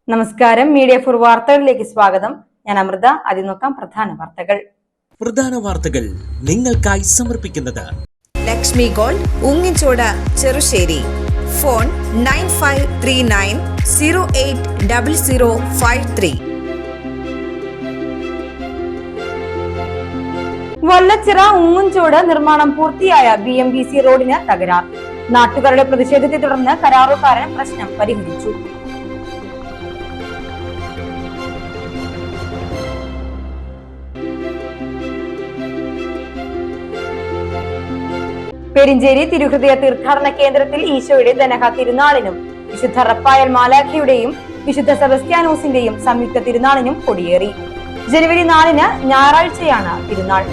നമസ്കാരം, media for വാർത്തകളിലേക്ക് സ്വാഗതം. ഞാൻ അമൃത. ആദ്യം നോക്കാം പ്രധാന വാർത്തകൾ നിങ്ങൾക്കായി സമർപ്പിക്കുന്നത് ലക്ഷ്മി ഗോൾഡ്, ഉങ്ങിച്ചോട്, ചെറുശ്ശേരി. ഫോൺ 9539080053. വല്ലച്ചിറ ഉങ്ങുംചോട് നിർമ്മാണം പൂർത്തിയായ BMBC റോഡിന് തകരാർ. നാട്ടുകാരുടെ പ്രതിഷേധത്തെ തുടർന്ന് കരാറുകാരൻ പ്രശ്നം പരിഹരിച്ചു. പെരിഞ്ചേരി തിരുഹൃദയ തീർത്ഥാടന കേന്ദ്രത്തിൽ ഈശോയുടെ ദനഹ തിരുനാളിനും വിശുദ്ധ റഫായൽ മാലാഖയുടെയും വിശുദ്ധ സെബസ്ത്യാനോസിന്റെയും സംയുക്ത തിരുനാളിനും കൊടിയേറി. ജനുവരി 4-ന് ഞായറാഴ്ചയാണ് തിരുനാൾ.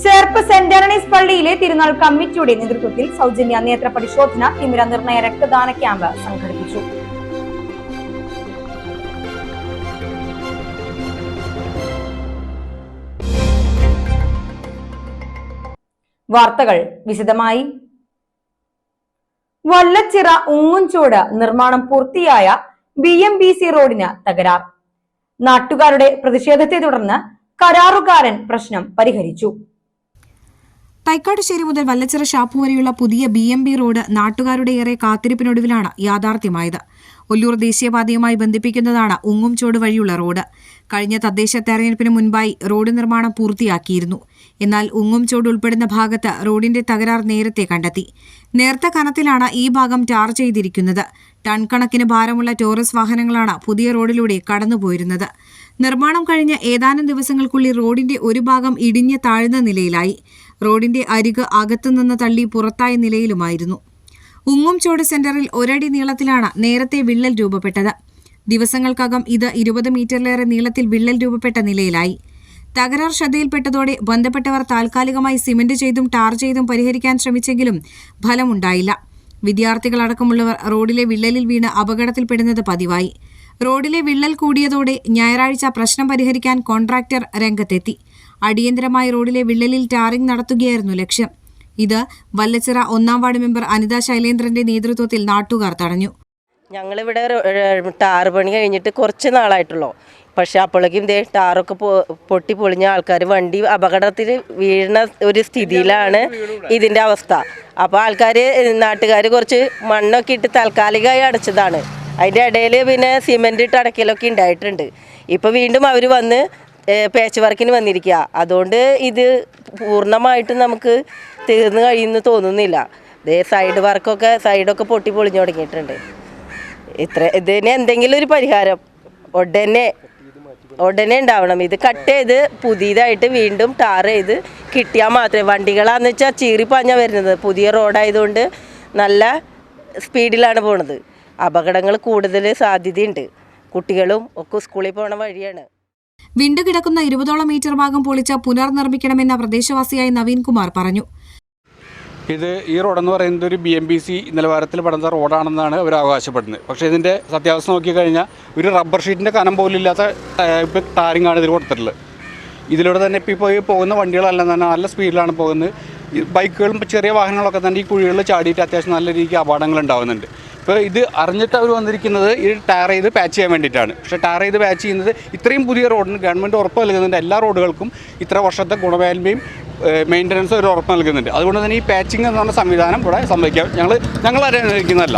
ചേർപ്പ് സെന്റ് ആന്റണീസ് പള്ളിയിലെ തിരുനാൾ കമ്മിറ്റിയുടെ നേതൃത്വത്തിൽ സൗജന്യ നേത്ര പരിശോധന, തിമിര നിർണയ രക്തദാന ക്യാമ്പ് സംഘടിപ്പിച്ചു. വാർത്തകൾ വിശദമായി. വല്ലച്ചിറ ഉങ്ങുംചോട് നിർമ്മാണം പൂർത്തിയായ BMBC റോഡിന് തകരാർ. നാട്ടുകാരുടെ പ്രതിഷേധത്തെ തുടർന്ന് കരാറുകാരൻ പ്രശ്നം പരിഹരിച്ചു. തൈക്കാട്ടുശ്ശേരി മുതൽ വല്ലച്ചിറ ഷാപ്പു വരെയുള്ള പുതിയ BMB റോഡ് നാട്ടുകാരുടെ ഏറെ കാത്തിരിപ്പിനൊടുവിലാണ് യാഥാർത്ഥ്യമായത്. ഒല്ലൂർ ദേശീയപാതയുമായി ബന്ധിപ്പിക്കുന്നതാണ് ഉങ്ങുംചോട് വഴിയുള്ള റോഡ്. കഴിഞ്ഞ തദ്ദേശ തെരഞ്ഞെടുപ്പിന് മുൻപായി റോഡ് നിർമ്മാണം പൂർത്തിയാക്കിയിരുന്നു. എന്നാൽ ഉങ്ങുംചോട് ഉൾപ്പെടുന്ന ഭാഗത്ത് റോഡിന്റെ തകരാർ നേരത്തെ കണ്ടെത്തി. നേർത്ത കനത്തിലാണ് ഈ ഭാഗം ടാർ ചെയ്തിരിക്കുന്നത്. ടൺ കണക്കിന് ഭാരമുള്ള ടോറസ് വാഹനങ്ങളാണ് പുതിയ റോഡിലൂടെ കടന്നുപോയിരുന്നത്. നിർമ്മാണം കഴിഞ്ഞ ഏതാനും ദിവസങ്ങൾക്കുള്ളിൽ റോഡിന്റെ ഒരു ഭാഗം ഇടിഞ്ഞ് താഴ്ന്ന നിലയിലായി. റോഡിന്റെ അരിക് അകത്തുനിന്ന് തള്ളി പുറത്തായ നിലയിലുമായിരുന്നു. ഉങ്ങുംചോട് സെന്ററിൽ ഒരടി നീളത്തിലാണ് നേരത്തെ വിള്ളൽ രൂപപ്പെട്ടത്. ദിവസങ്ങൾക്കകം ഇത് 20 മീറ്ററിലേറെ നീളത്തിൽ വിള്ളൽ രൂപപ്പെട്ട നിലയിലായി. തകരാർ ശ്രദ്ധയിൽപ്പെട്ടതോടെ ബന്ധപ്പെട്ടവർ താൽക്കാലികമായി സിമന്റ് ചെയ്തും ടാർ ചെയ്തും പരിഹരിക്കാൻ ശ്രമിച്ചെങ്കിലും ഫലമുണ്ടായില്ല. വിദ്യാർത്ഥികളടക്കമുള്ളവർ റോഡിലെ വിള്ളലിൽ വീണ് അപകടത്തിൽപ്പെടുന്നത് പതിവായി. റോഡിലെ വിള്ളൽ കൂടിയതോടെ ഞായറാഴ്ച പ്രശ്നം പരിഹരിക്കാൻ കോൺട്രാക്ടർ രംഗത്തെത്തി. അടിയന്തരമായി റോഡിലെ വിള്ളലിൽ ടാറിംഗ് നടത്തുകയായിരുന്നു ലക്ഷ്യം. ഇത് വല്ലച്ചിറ 1-ാം വാർഡ് മെമ്പർ അനിത ശൈലേന്ദ്രന്റെ നേതൃത്വത്തിൽ നാട്ടുകാർ തടഞ്ഞു. ഞങ്ങളിവിടെ ടാർ പണി കഴിഞ്ഞിട്ട് കുറച്ച് നാളായിട്ടുള്ളൂ. പക്ഷേ അപ്പോഴേക്കും ടാറൊക്കെ പൊട്ടി പൊളിഞ്ഞ ആൾക്കാർ വണ്ടി അപകടത്തിൽ വീഴുന്ന ഒരു സ്ഥിതിയിലാണ് ഇതിൻ്റെ അവസ്ഥ. അപ്പോൾ നാട്ടുകാർ കുറച്ച് മണ്ണൊക്കെ ഇട്ട് താൽക്കാലികമായി അടച്ചതാണ്. അതിൻ്റെ ഇടയിൽ പിന്നെ സിമെൻ്റ് ഇട്ട് അടയ്ക്കലൊക്കെ ഉണ്ടായിട്ടുണ്ട്. ഇപ്പോൾ വീണ്ടും അവർ വന്ന് പേച്ച് വർക്കിന് വന്നിരിക്കുക. അതുകൊണ്ട് ഇത് പൂർണ്ണമായിട്ടും നമുക്ക് തീർന്നു കഴിയുമെന്ന് തോന്നുന്നില്ല. സൈഡൊക്കെ പൊട്ടി പൊളിഞ്ഞു തുടങ്ങിയിട്ടുണ്ട്. ഇതിന് എന്തെങ്കിലും ഒരു പരിഹാരം ഉടനെ ഉണ്ടാവണം. ഇത് കട്ട് ചെയ്ത് പുതിയതായിട്ട് വീണ്ടും ടാർ ചെയ്ത് കിട്ടിയാൽ മാത്രമേ. വണ്ടികളാന്ന് വെച്ചാൽ ചീറിപ്പാഞ്ഞാൽ വരുന്നത്. പുതിയ റോഡായതുകൊണ്ട് നല്ല സ്പീഡിലാണ് പോണത്. അപകടങ്ങൾ കൂടുതൽ സാധ്യതയുണ്ട്. കുട്ടികളും ഒക്കെ സ്കൂളിൽ പോണ വഴിയാണ്. വിണ്ടുകിടക്കുന്ന 20ഓളം മീറ്റർ ഭാഗം പൊളിച്ച് പുനർനിർമ്മിക്കണമെന്ന പ്രദേശവാസിയായ നവീൻ കുമാർ പറഞ്ഞു. ഈ റോഡെന്ന് പറയുന്നത് ഒരു BMBC നിലവാരത്തിൽ പെടുന്ന റോഡാണെന്നാണ് അവർ അവകാശപ്പെടുന്നത്. പക്ഷേ ഇതിൻ്റെ സത്യാവസ്ഥ നോക്കിക്കഴിഞ്ഞാൽ ഒരു റബ്ബർ ഷീറ്റിൻ്റെ കനം പോലും ഇല്ലാത്ത ഇപ്പോൾ ടാറിങ്ങാണ് ഇതിൽ കൊടുത്തിട്ടുള്ളത്. ഇതിലൂടെ തന്നെ ഇപ്പോൾ പോകുന്ന വണ്ടികളെല്ലാം തന്നെ നല്ല സ്പീഡിലാണ് പോകുന്നത്. ബൈക്കുകളും ചെറിയ വാഹനങ്ങളൊക്കെ തന്നെ ഈ കുഴികളിൽ ചാടിയിട്ട് അത്യാവശ്യം നല്ല രീതിക്ക് അപകടങ്ങൾ ഉണ്ടാകുന്നുണ്ട്. ഇപ്പോൾ ഇത് അറിഞ്ഞിട്ട് അവർ വന്നിരിക്കുന്നത് ഈ ടാർ ചെയ്ത് പാച്ച് ചെയ്യാൻ വേണ്ടിയിട്ടാണ്. പക്ഷേ ടാർ ചെയ്ത് പാച്ച് ചെയ്യുന്നത് ഇത്രയും പുതിയ റോഡിന് ഗവൺമെൻറ് ഉറപ്പ് നൽകുന്നുണ്ട്. എല്ലാ റോഡുകൾക്കും ഇത്ര വർഷത്തെ ഗുണമേന്മയും മെയിൻ്റനൻസ് ഒരു ഉറപ്പ് നൽകുന്നുണ്ട്. അതുകൊണ്ട് തന്നെ ഈ പാച്ചിങ് എന്ന് പറഞ്ഞ സംവിധാനം ഇവിടെ സംഭവിക്കാം. ഞങ്ങൾ അനുവദിക്കുന്നതല്ല.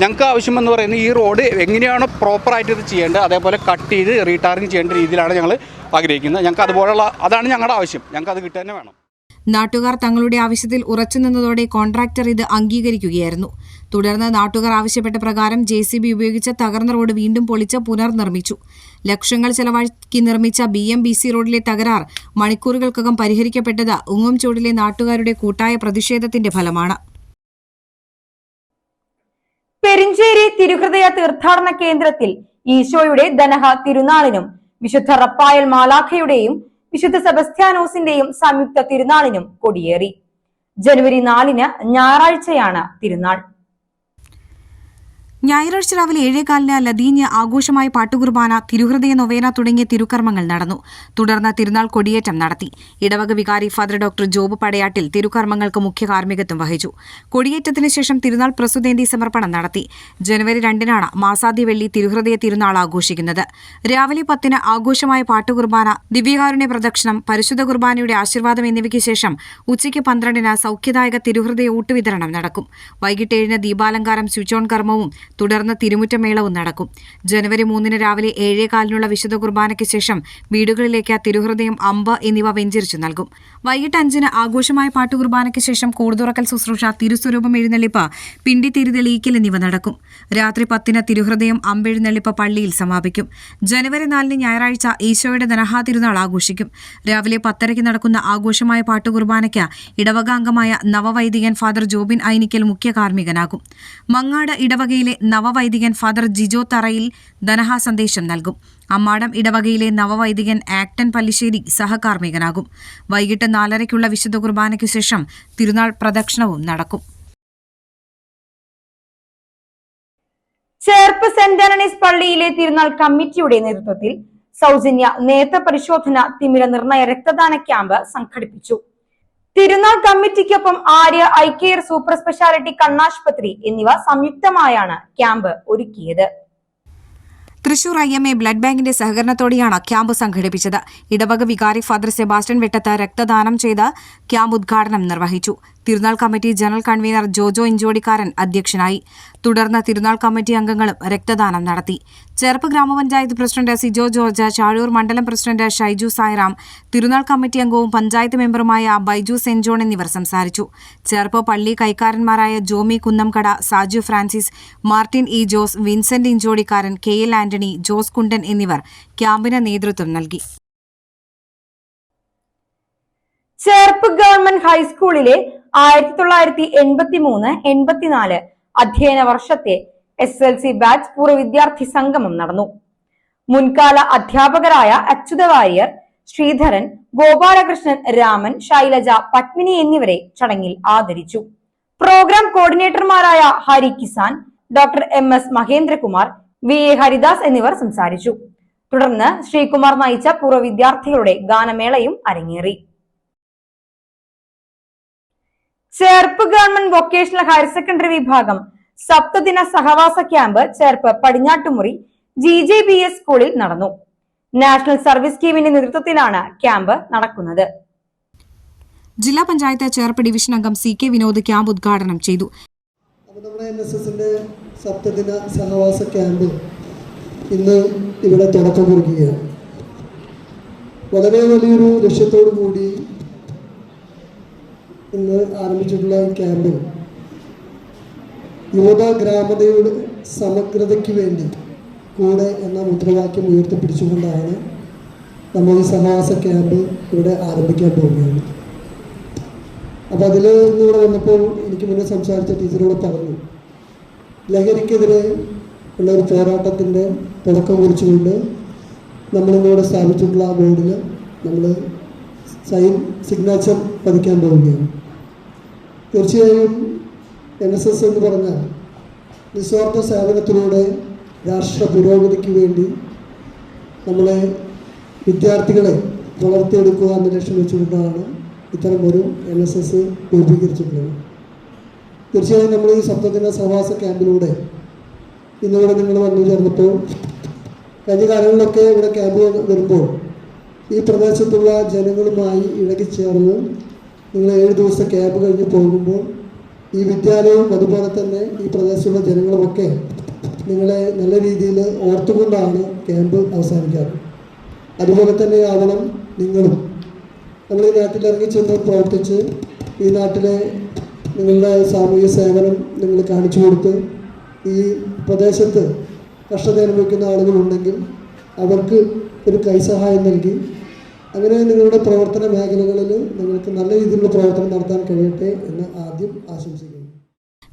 ഞങ്ങൾക്ക് ആവശ്യമെന്ന് പറയുന്നത് ഈ റോഡ് എങ്ങനെയാണോ പ്രോപ്പറായിട്ട് ഇത് ചെയ്യേണ്ടത് അതേപോലെ കട്ട് ചെയ്ത് റീടാറിങ് ചെയ്യേണ്ട രീതിയിലാണ് ഞങ്ങൾ ആഗ്രഹിക്കുന്നത്. ഞങ്ങൾക്ക് അതാണ് ഞങ്ങളുടെ ആവശ്യം. ഞങ്ങൾക്ക് അത് കിട്ടുക തന്നെ വേണം. നാട്ടുകാർ തങ്ങളുടെ ആവശ്യത്തിൽ ഉറച്ചുനിന്നതോടെ കോൺട്രാക്ടർ ഇത് അംഗീകരിക്കുകയായിരുന്നു. തുടർന്ന് നാട്ടുകാർ ആവശ്യപ്പെട്ട പ്രകാരം JCB ഉപയോഗിച്ച് തകർന്ന റോഡ് വീണ്ടും പൊളിച്ച് പുനർനിർമ്മിച്ചു. ലക്ഷങ്ങൾ ചെലവാക്കി നിർമ്മിച്ച BMBC റോഡിലെ തകരാർ മണിക്കൂറുകൾക്കകം പരിഹരിക്കപ്പെട്ടത് ഉങ്ങുംചോടിലെ നാട്ടുകാരുടെ കൂട്ടായ പ്രതിഷേധത്തിന്റെ ഫലമാണ്. പെരിഞ്ചേരി തിരുഹൃദയ തീർത്ഥാടന കേന്ദ്രത്തിൽ ഈശോയുടെ ദനഹ തിരുനാളിനും വിശുദ്ധ റഫായൽ മാലാഖയുടെയും വിശുദ്ധ സെബസ്ത്യാനോസിന്റെയും സംയുക്ത തിരുനാളിനും കൊടിയേറി. ജനുവരി 4-ന് ഞായറാഴ്ചയാണ് തിരുനാൾ. ഞായറാഴ്ച രാവിലെ 7:15 ലദീന്യ ആഘോഷമായ പാട്ടുകുർബാന, തിരുഹൃദയ നൊവേന തുടങ്ങിയ തിരുക്കർമ്മങ്ങൾ നടന്നു. തുടർന്ന് തിരുനാൾ കൊടിയേറ്റം നടത്തി. ഇടവക വികാരി ഫാദർ ഡോക്ടർ ജോബ് പടയാട്ടിൽ തിരുക്കർമ്മങ്ങൾക്ക് മുഖ്യ കാർമ്മികത്വം വഹിച്ചു. കൊടിയേറ്റത്തിന് ശേഷം തിരുനാൾ പ്രസുതേന്തി സമർപ്പണം നടത്തി. ജനുവരി 2-നാണ് മാസാദ്യ വെള്ളി തിരുഹൃദയ തിരുനാൾ ആഘോഷിക്കുന്നത്. രാവിലെ 10-ന് ആഘോഷമായ പാട്ടുകുർബാന, ദിവ്യകാരുണ്യ പ്രദക്ഷിണം, പരിശുദ്ധ കുർബാനയുടെ ആശീർവാദം എന്നിവയ്ക്ക് ശേഷം ഉച്ചയ്ക്ക് 12-ന് സൗഖ്യദായക തിരുഹൃദയ ഊട്ടുവിതരണം നടക്കും. വൈകിട്ട് 7-ന് ദീപാലങ്കാരം, സ്വിച്ച് ഓൺ കർമ്മവും തുടർന്ന് തിരുമുറ്റമേളവും നടക്കും. ജനുവരി 3-ന് രാവിലെ 7:15-നുള്ള വിശുദ്ധ കുർബാനയ്ക്ക് ശേഷം വീടുകളിലേക്ക് തിരുഹൃദയം, അമ്പ് എന്നിവ വെഞ്ചരിച്ചു നൽകും. വൈകിട്ട് 5-ന് ആഘോഷമായ പാട്ടുകുർബാനയ്ക്ക് ശേഷം കൂടുതുറക്കൽ ശുശ്രൂഷ, തിരുസ്വരൂപം എഴുന്നള്ളിപ്പ്, പിണ്ടി തിരിതെളിയിക്കൽ എന്നിവ നടക്കും. രാത്രി 10-ന് തിരുഹൃദയം, അമ്പെഴുന്നള്ളിപ്പ് പള്ളിയിൽ സമാപിക്കും. ജനുവരി 4-ന് ഞായറാഴ്ച ഈശോയുടെ ദനഹാ തിരുനാൾ ആഘോഷിക്കും. രാവിലെ 10:30-ക്ക് നടക്കുന്ന ആഘോഷമായ പാട്ടുകുർബാനയ്ക്ക് ഇടവകാംഗമായ നവവൈദികൻ ഫാദർ ജോബിൻ ഐനിക്കൽ മുഖ്യ കാർമ്മികനാകും. മങ്ങാട് ഇടവകയിലെ നവവൈദികൻ ഫാദർ ജിജോ തറയിൽ ദനഹാ സന്ദേശം നൽകും. അമ്മാടം ഇടവകയിലെ നവവൈദികൻ ആക്ടൻ പല്ലിശ്ശേരി സഹകാർമ്മികനാകും. വൈകിട്ട് 4:30-ക്കുള്ള വിശുദ്ധ കുർബാനയ്ക്ക് ശേഷം തിരുനാൾ പ്രദക്ഷിണവും നടക്കും. ചേർപ്പ് സെന്റ് ആന്റണീസ് പള്ളിയിലെ തിരുനാൾ കമ്മിറ്റിയുടെ നേതൃത്വത്തിൽ സൗജന്യ നേത്ര പരിശോധന, തിമിര നിർണയ രക്തദാന ക്യാമ്പ് സംഘടിപ്പിച്ചു. തിരുനാൾ കമ്മിറ്റിക്കൊപ്പം Arya eye care super speciality കണ്ണാശുപത്രി എന്നിവ സംയുക്തമായാണ് ക്യാമ്പ് ഒരുക്കിയത്. തൃശൂർ IMA ബ്ലഡ് ബാങ്കിന്റെ സഹകരണത്തോടെയാണ് ക്യാമ്പ് സംഘടിപ്പിച്ചത്. ഇടവക വികാരി ഫാദർ സെബാസ്റ്റ്യൻ വെട്ടത്ത് രക്തദാനം ചെയ്ത് ക്യാമ്പ് ഉദ്ഘാടനം നിർവഹിച്ചു. തിരുനാൾ committee general convener Jojo Inchodikkaran അധ്യക്ഷനായി. തുടർന്ന് തിരുനാൾ കമ്മിറ്റി അംഗങ്ങളും രക്തദാനം നടത്തി. ചേർപ്പ് ഗ്രാമപഞ്ചായത്ത് പ്രസിഡന്റ് സിജോ ജോർജ്, ചാഴൂർ മണ്ഡലം പ്രസിഡന്റ് ഷൈജു സായ്റാം, തിരുനാൾ കമ്മിറ്റി അംഗവും പഞ്ചായത്ത് മെമ്പറുമായ ബൈജു സെന്റ് ജോൺ എന്നിവർ സംസാരിച്ചു. ചേർപ്പ് പള്ളി കൈക്കാരന്മാരായ Jomi Kunnamkada, Saju Francis, Martin E Jose, Vincent Inchodikkaran, KL Antony, Jose Kundan എന്നിവർ ക്യാമ്പിന് നേതൃത്വം നൽകി. ചേർപ്പ് ഗവൺമെന്റ് ഹൈസ്കൂളിലെ 1983-84 അധ്യയന വർഷത്തെ SSLC ബാച്ച് പൂർവ്വ വിദ്യാർത്ഥി സംഗമം നടന്നു. മുൻകാല അധ്യാപകരായ അച്യുത വാര്യർ, ശ്രീധരൻ, ഗോപാലകൃഷ്ണൻ, രാമൻ, ശൈലജ, പത്മിനി എന്നിവരെ ചടങ്ങിൽ ആദരിച്ചു. പ്രോഗ്രാം കോർഡിനേറ്റർമാരായ Hari Kisan, doctor MS Mahendra Kumar, VA Haridas എന്നിവർ സംസാരിച്ചു. തുടർന്ന് ശ്രീകുമാർ നയിച്ച പൂർവ്വ വിദ്യാർത്ഥികളുടെ ഗാനമേളയും അരങ്ങേറി. Cherpu government vocational higher secondary വിഭാഗം സപ്തദിന സഹവാസ ക്യാമ്പ് ചേർപ്പ് പടിഞ്ഞാട്ടുമുറി GJBS സ്കൂളിൽ നടന്നു. നാഷണൽ സർവീസ് സ്കീമിന്റെ നേതൃത്വത്തിലാണ് ക്യാമ്പ് നടക്കുന്നത്. ജില്ലാ പഞ്ചായത്ത് ചേർപ്പ് ഡിവിഷൻ അംഗം CK വിനോദ് ക്യാമ്പ് ഉദ്ഘാടനം ചെയ്തു. നമ്മുടെ NSSന്റെ സപ്തദിന സഹവാസ ക്യാമ്പ് ഇന്ന് ഇവിടെ തുടക്കം കുറിക്കുകയാണ്. വളരെ വലിയൊരു ലക്ഷ്യത്തോടു കൂടി ഇന്ന് ആരംഭിച്ചിട്ടുള്ള ഈ ക്യാമ്പ് യുവത ഗ്രാമതയുടെ സമഗ്രതയ്ക്ക് വേണ്ടി കൂടെ എന്ന മുദ്രാവാക്യം ഉയർത്തിപ്പിടിച്ചുകൊണ്ടാണ് നമ്മൾ ഈ സഹവാസ ക്യാമ്പ് ഇവിടെ ആരംഭിക്കാൻ പോവുകയാണ്. അപ്പോൾ അതിൽ ഇന്നിവിടെ വന്നപ്പോൾ എനിക്ക് മുന്നേ സംസാരിച്ച ടീച്ചറോട് പറഞ്ഞു, ലഹരിക്കെതിരെ ഉള്ള ഒരു പോരാട്ടത്തിൻ്റെ തുടക്കം കുറിച്ചുകൊണ്ട് നമ്മളിന്നിവിടെ സ്ഥാപിച്ചിട്ടുള്ള ആ ബോർഡിൽ നമ്മൾ സിഗ്നേച്ചർ പതിക്കാൻ പോവുകയാണ്. തീർച്ചയായും NSS എന്ന് പറഞ്ഞാൽ നിസ്വാർത്ഥ സേവനത്തിലൂടെ രാഷ്ട്ര പുരോഗതിക്ക് വേണ്ടി നമ്മളെ വിദ്യാർത്ഥികളെ വളർത്തിയെടുക്കുക എന്ന ലക്ഷ്യം വെച്ചുകൊണ്ടാണ് ഇത്തരം ഒരു NSS രൂപീകരിച്ചിട്ടുള്ളത്. തീർച്ചയായും നമ്മൾ ഈ സപ്തദിന സഹവാസ ക്യാമ്പിലൂടെ ഇന്നിവിടെ നിങ്ങൾ വന്നു ചേർന്നപ്പോൾ കഴിഞ്ഞ കാലങ്ങളിലൊക്കെ ഇവിടെ ക്യാമ്പ് വരുമ്പോൾ ഈ പ്രദേശത്തുള്ള ജനങ്ങളുമായി ഇഴകിച്ചേർന്ന് നിങ്ങൾ 7 ദിവസത്തെ ക്യാമ്പ് കഴിഞ്ഞ് പോകുമ്പോൾ ഈ വിദ്യാലയവും അതുപോലെ തന്നെ ഈ പ്രദേശത്തുള്ള ജനങ്ങളുമൊക്കെ നിങ്ങളെ നല്ല രീതിയിൽ ഓർത്തുകൊണ്ടാണ് ക്യാമ്പ് അവസാനിക്കാറ്. അതുപോലെ തന്നെ ആവണം നിങ്ങളും. നമ്മൾ ഈ നാട്ടിൽ ഇറങ്ങിച്ചെന്ന് പ്രവർത്തിച്ച് ഈ നാട്ടിലെ നിങ്ങളുടെ സാമൂഹ്യ സേവനം നിങ്ങൾ കാണിച്ചു കൊടുത്ത് ഈ പ്രദേശത്ത് കഷ്ടത അനുഭവിക്കുന്ന ആളുകളുണ്ടെങ്കിൽ അവർക്ക് ഒരു കൈസഹായം നൽകി അങ്ങനെ നിങ്ങളുടെ പ്രവർത്തന മേഖലകളിൽ നിങ്ങൾക്ക് നല്ല രീതിയിലുള്ള പ്രവർത്തനം നടത്താൻ കഴിയട്ടെ എന്ന് ആദ്യം ആശംസിക്കുന്നു.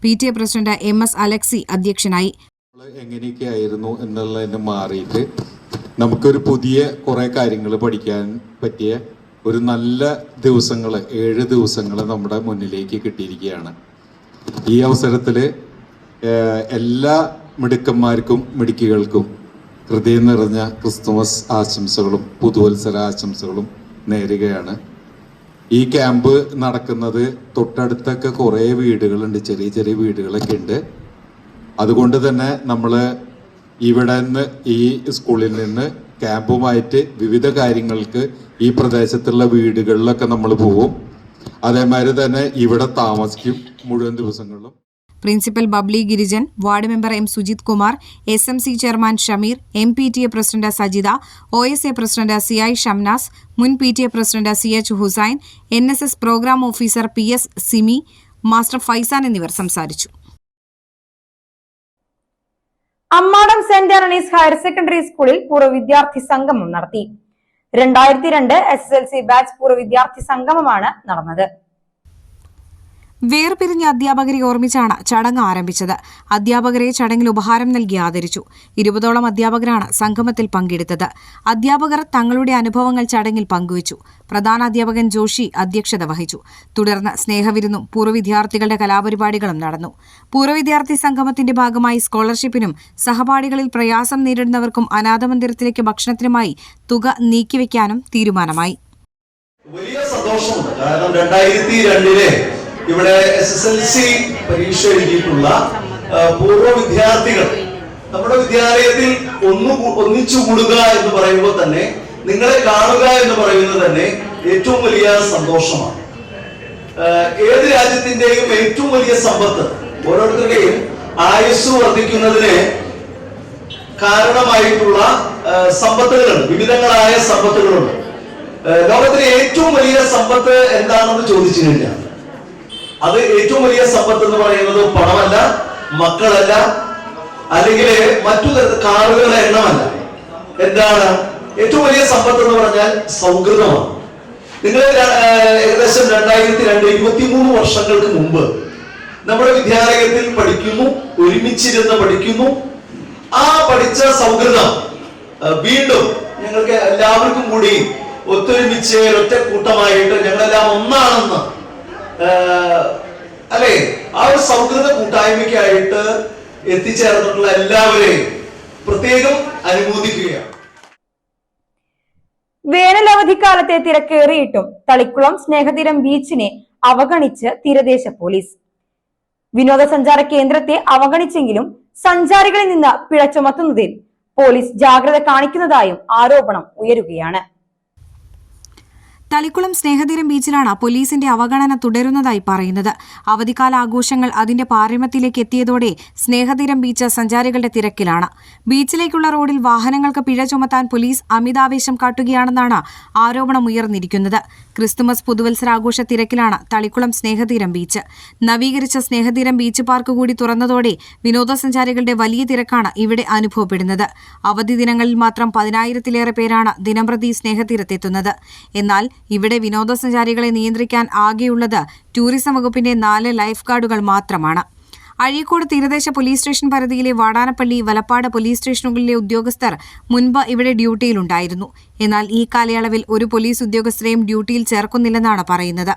PTA പ്രസിഡന്റ് MS അലക്സി അധ്യക്ഷനായി. എങ്ങനെയൊക്കെയായിരുന്നു എന്നുള്ളതിന് മാറിയിട്ട് നമുക്കൊരു പുതിയ കുറേ കാര്യങ്ങൾ പഠിക്കാൻ പറ്റിയ ഒരു നല്ല ദിവസങ്ങൾ 7 ദിവസങ്ങൾ നമ്മുടെ മുന്നിലേക്ക് കിട്ടിയിരിക്കുകയാണ്. ഈ അവസരത്തിൽ എല്ലാ മിടുക്കന്മാർക്കും മിടുക്കികൾക്കും ഹൃദയം നിറഞ്ഞ ക്രിസ്തുമസ് ആശംസകളും പുതുവത്സര ആശംസകളും നേരുകയാണ്. ഈ ക്യാമ്പ് നടക്കുന്നത് തൊട്ടടുത്തൊക്കെ കുറേ വീടുകളുണ്ട്, ചെറിയ ചെറിയ വീടുകളൊക്കെ ഉണ്ട്. അതുകൊണ്ട് തന്നെ നമ്മൾ ഇവിടെ നിന്ന് ഈ സ്കൂളിൽ നിന്ന് ക്യാമ്പുമായിട്ട് വിവിധ കാര്യങ്ങൾക്ക് ഈ പ്രദേശത്തുള്ള വീടുകളിലൊക്കെ നമ്മൾ പോവും. അതേമാതിരി തന്നെ ഇവിടെ താമസിക്കും മുഴുവൻ ദിവസങ്ങളിലും. Principal Babli Girijan, ward member M Sujith Kumar, SMC chairman Shameer, MPTA president Sajitha, OSA president CI Shamnas, മുൻ PTA president CH Hussain, NSS programme officer PS Simi, master Faizan എന്നിവർ സംസാരിച്ചു. Ammadam Saint Antony's higher secondary സ്കൂളിൽ പൂർവ്വ വിദ്യാർത്ഥി സംഗമം നടത്തി. 2002 SSLC ബാച്ച് പൂർവ്വ വിദ്യാർത്ഥി സംഗമമാണ് നടന്നത്. വേർപിരിഞ്ഞ അധ്യാപകരെ ഓർമ്മിച്ചാണ് ചടങ്ങ് ആരംഭിച്ചത്. അധ്യാപകരെ ചടങ്ങിൽ ഉപഹാരം നൽകി ആദരിച്ചു. 20ഓളം അധ്യാപകരാണ് സംഗമത്തിൽ പങ്കെടുത്തത്. അധ്യാപകർ തങ്ങളുടെ അനുഭവങ്ങൾ ചടങ്ങിൽ പങ്കുവച്ചു. പ്രധാന അധ്യാപകൻ ജോഷി അധ്യക്ഷത വഹിച്ചു. തുടർന്ന് സ്നേഹവിരുന്നും പൂർവ്വ വിദ്യാർത്ഥികളുടെ കലാപരിപാടികളും നടന്നു. പൂർവ്വ വിദ്യാർത്ഥി സംഗമത്തിന്റെ ഭാഗമായി സ്കോളർഷിപ്പിനും സഹപാഠികളിൽ പ്രയാസം നേരിടുന്നവർക്കും അനാഥമന്ദിരത്തിലേക്ക് ഭക്ഷണത്തിനുമായി തുക നീക്കിവെക്കാനും തീരുമാനമായി. വലിയ സന്തോഷമുണ്ട്. കാരണം 2002 ഇവിടെ SSLC പരീക്ഷ എഴുതിയിട്ടുള്ള പൂർവ്വ വിദ്യാർത്ഥികൾ നമ്മുടെ വിദ്യാലയത്തിൽ ഒന്നിച്ചു കൂടുക എന്ന് പറയുമ്പോൾ തന്നെ, നിങ്ങളെ കാണുക എന്ന് പറയുന്നത് തന്നെ ഏറ്റവും വലിയ സന്തോഷമാണ്. ഏത് രാജ്യത്തിന്റെയും ഏറ്റവും വലിയ സമ്പത്ത് ഓരോരുത്തരുടെയും ആയുസ് വർദ്ധിക്കുന്നതിന് കാരണമായിട്ടുള്ള സമ്പത്തുകളുണ്ട്, വിവിധങ്ങളായ സമ്പത്തുകളുണ്ട്. ലോകത്തിലെ ഏറ്റവും വലിയ സമ്പത്ത് എന്താണെന്ന് ചോദിച്ചു കഴിഞ്ഞാൽ അത് ഏറ്റവും വലിയ സമ്പത്ത് എന്ന് പറയുന്നത് പണമല്ല, മക്കളല്ല, അല്ലെങ്കിൽ മറ്റു കാറുകളുടെ എണ്ണമല്ല. എന്താണ് ഏറ്റവും വലിയ സമ്പത്ത് എന്ന് പറഞ്ഞാൽ? സൗഹൃദമാണ്. നിങ്ങൾ ഏകദേശം 2002 23 വർഷങ്ങൾക്ക് മുമ്പ് നമ്മുടെ വിദ്യാലയത്തിൽ പഠിക്കുന്നു, ഒരുമിച്ചിരുന്ന് പഠിക്കുന്നു. ആ പഠിച്ച സൗഹൃദം വീണ്ടും ഞങ്ങൾക്ക് എല്ലാവർക്കും കൂടി ഒത്തൊരുമിച്ച് ഒറ്റ കൂട്ടമായിട്ട് ഞങ്ങളെല്ലാം ഒന്നാണെന്ന് അല്ലെ, ആ ഒരു സൗഹൃദ കൂട്ടായ്മയ്ക്കായിട്ട് എത്തിച്ചേർന്നിട്ടുള്ള എല്ലാവരെയും പ്രത്യേകം അനുമോദിക്കുകയാണ്. വേനലവധിക്കാലത്തെ തിരക്കേറിയിട്ടും തളിക്കുളം സ്നേഹതീരം ബീച്ചിനെ അവഗണിച്ച് തീരദേശ പോലീസ്. വിനോദസഞ്ചാര കേന്ദ്രത്തെ അവഗണിച്ചെങ്കിലും സഞ്ചാരികളിൽ നിന്ന് പിഴ ചുമത്തുന്നതിൽ പോലീസ് ജാഗ്രത കാണിക്കുന്നതായും ആരോപണം ഉയരുകയാണ്. തളിക്കുളം സ്നേഹതീരം ബീച്ചിലാണ് പോലീസിന്റെ അവഗണന തുടരുന്നതായി പറയുന്നത്. അവധിക്കാല ആഘോഷങ്ങൾ അതിന്റെ പാരമ്യത്തിലേക്ക് എത്തിയതോടെ സ്നേഹതീരം ബീച്ച് സഞ്ചാരികളുടെ തിരക്കിലാണ്. ബീച്ചിലേക്കുള്ള റോഡിൽ വാഹനങ്ങൾക്ക് പിഴ ചുമത്താൻ പോലീസ് അമിതാവേശം കാട്ടുകയാണെന്നാണ് ആരോപണം ഉയർന്നിരിക്കുന്നത്. ക്രിസ്തുമസ് പുതുവത്സരാഘോഷ തിരക്കിലാണ് തളിക്കുളം സ്നേഹതീരം ബീച്ച്. നവീകരിച്ച സ്നേഹതീരം ബീച്ച് പാർക്ക് കൂടി തുറന്നതോടെ വിനോദസഞ്ചാരികളുടെ വലിയ തിരക്കാണ് ഇവിടെ അനുഭവപ്പെടുന്നത്. അവധി ദിനങ്ങളിൽ മാത്രം 10,000-ലേറെ പേരാണ് ദിനംപ്രതി സ്നേഹതീരത്തെത്തുന്നത്. എന്നാൽ ഇവിടെ വിനോദസഞ്ചാരികളെ നിയന്ത്രിക്കാൻ ആകെയുള്ളത് ടൂറിസം വകുപ്പിന്റെ 4 ലൈഫ് ഗാർഡുകൾ മാത്രമാണ്. അഴീക്കോട് തീരദേശ പോലീസ് സ്റ്റേഷൻ പരിധിയിലെ വാടാനപ്പള്ളി, വലപ്പാട് പോലീസ് സ്റ്റേഷനുകളിലെ ഉദ്യോഗസ്ഥർ മുൻപ് ഇവിടെ ഡ്യൂട്ടിയിലുണ്ടായിരുന്നു. എന്നാൽ ഈ കാലയളവിൽ ഒരു പോലീസ് ഉദ്യോഗസ്ഥരെയും ഡ്യൂട്ടിയിൽ ചേർക്കുന്നില്ലെന്നാണ് പറയുന്നത്.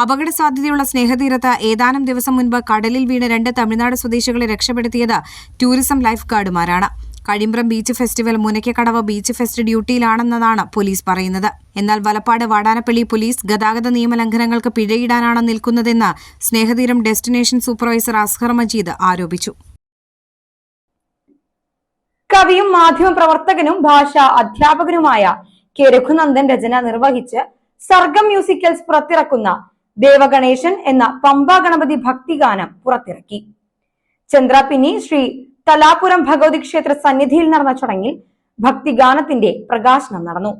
അപകട സാധ്യതയുള്ള സ്നേഹതീരത്ത് ഏതാനും ദിവസം മുൻപ് കടലിൽ വീണ് 2 തമിഴ്നാട് സ്വദേശികളെ രക്ഷപ്പെടുത്തിയത് ടൂറിസം ലൈഫ് ഗാർഡുമാരാണ്. Kazhimbram beach festival, Munakkakadavu beach fest ഡ്യൂട്ടിയിലാണെന്നതാണ് പോലീസ് പറയുന്നത്. എന്നാൽ വലപ്പാട് വാടാനപ്പള്ളി പോലീസ് ഗതാഗത നിയമലംഘനങ്ങൾക്ക് പിഴയിടാനാണ് നിൽക്കുന്നതെന്ന് സ്നേഹതീരം ഡെസ്റ്റിനേഷൻ സൂപ്പർവൈസർ അസ്ഹർ മജീദ് ആരോപിച്ചു. കവിയും മാധ്യമപ്രവർത്തകനും ഭാഷാ അധ്യാപകനുമായ കെ രഘുനന്ദൻ രചന നിർവഹിച്ച് സർഗം മ്യൂസിക്കൽസ് പുറത്തിറക്കുന്ന ദേവഗണേശൻ എന്ന പമ്പ ഗണപതി ഭക്തിഗാനം പുറത്തിറക്കി. ചന്ദ്രാപിന്നി ശ്രീ തലാപുരം ഭഗവതി ക്ഷേത്ര സന്നിധിയിൽ നടന്ന ചടങ്ങിൽ ഭക്തിഗാനത്തിന്റെ പ്രകാശനം നടന്നു.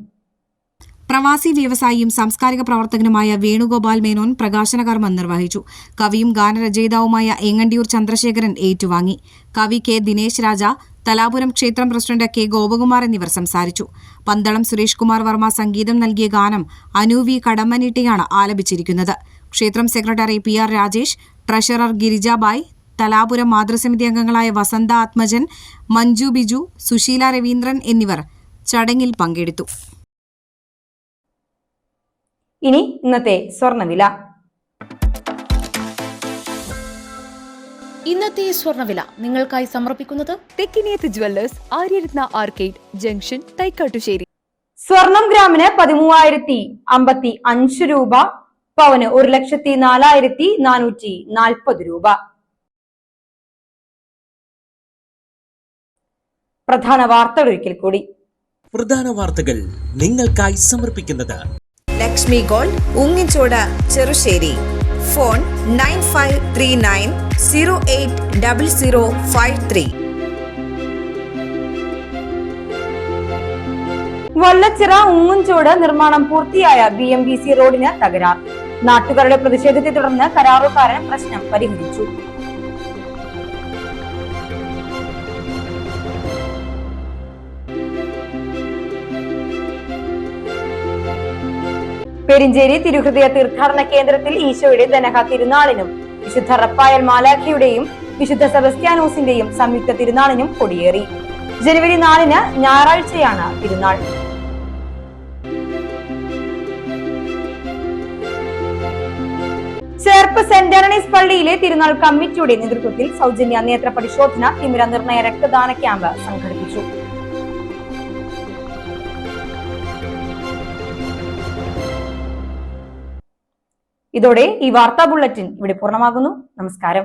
പ്രവാസി വ്യവസായിയും സാംസ്കാരിക പ്രവർത്തകനുമായ വേണുഗോപാൽ മേനോൻ പ്രകാശന കർമ്മം നിർവഹിച്ചു. കവിയും ഗാനരചയിതാവുമായ എങ്ങണ്ടിയൂർ ചന്ദ്രശേഖരൻ ഏറ്റുവാങ്ങി. കവി കെ ദിനേശ് രാജ, തലാപുരം ക്ഷേത്രം പ്രസിഡന്റ് കെ ഗോപകുമാർ എന്നിവർ സംസാരിച്ചു. പന്തളം സുരേഷ് കുമാർ വർമ്മ സംഗീതം നൽകിയ ഗാനം അനുവി കടമ്മനിട്ടിയാണ് ആലപിച്ചിരിക്കുന്നത്. ക്ഷേത്രം secretary PR Rajesh, treasurer Girijabai, Thalapuram മാതൃസമിതി അംഗങ്ങളായ വസന്ത ആത്മജൻ, മഞ്ജു ബിജു, സുശീല രവീന്ദ്രൻ എന്നിവർ ചടങ്ങിൽ പങ്കെടുത്തു. ഇനി ഇന്നത്തെ സ്വർണ്ണവില. ഇന്നത്തെ സ്വർണ്ണവില നിങ്ങൾക്കായി സമർപ്പിക്കുന്നത് Thekkiniyath jewellers, Aryaratna arcade junction, Thaikkattussery. സ്വർണം ഗ്രാമിന് 13,055 രൂപ, പവന് 1,04,440 രൂപ. പ്രധാന വാർത്തകൾ ഒരിക്കൽ കൂടി. പ്രധാന വാർത്തകൾ നിങ്ങൾക്കായി സമർപ്പിക്കുന്നത് ലക്ഷ്മി ഗോൾഡ്, ഉങ്ങിച്ചോട്, ചെറുശ്ശേരി. ഫോൺ 9539080053. വല്ലച്ചിറ ഉങ്ങുംചോട് നിർമ്മാണം പൂർത്തിയായ BMBC റോഡിന് തകരാർ. നാട്ടുകാരുടെ പ്രതിഷേധത്തെ തുടർന്ന് കരാറുകാരൻ പ്രശ്നം പരിഹരിച്ചു. പെരിഞ്ചേരി തിരുഹൃദയ തീർത്ഥാടന കേന്ദ്രത്തിൽ ഈശോയുടെ ദനഹ തിരുനാളിനും വിശുദ്ധ റപ്പായൽ മാലാഖയുടെയും വിശുദ്ധ സെബസ്ത്യാനോസിന്റെയും സംയുക്ത തിരുനാളിനും കൊടിയേറി. ജനുവരി 4 ഞായറാഴ്ചയാണ് തിരുനാൾ. ചേർപ്പ് സെന്റ് ആന്റണീസ് പള്ളിയിലെ തിരുനാൾ കമ്മിറ്റിയുടെ നേതൃത്വത്തിൽ സൗജന്യ നേത്ര പരിശോധന, തിമിര നിർണയ രക്തദാന ക്യാമ്പ് സംഘടിപ്പിച്ചു. ഇതോടെ ഈ വാർത്താ ബുള്ളറ്റിൻ ഇവിടെ പൂർണ്ണമാകുന്നു. നമസ്കാരം.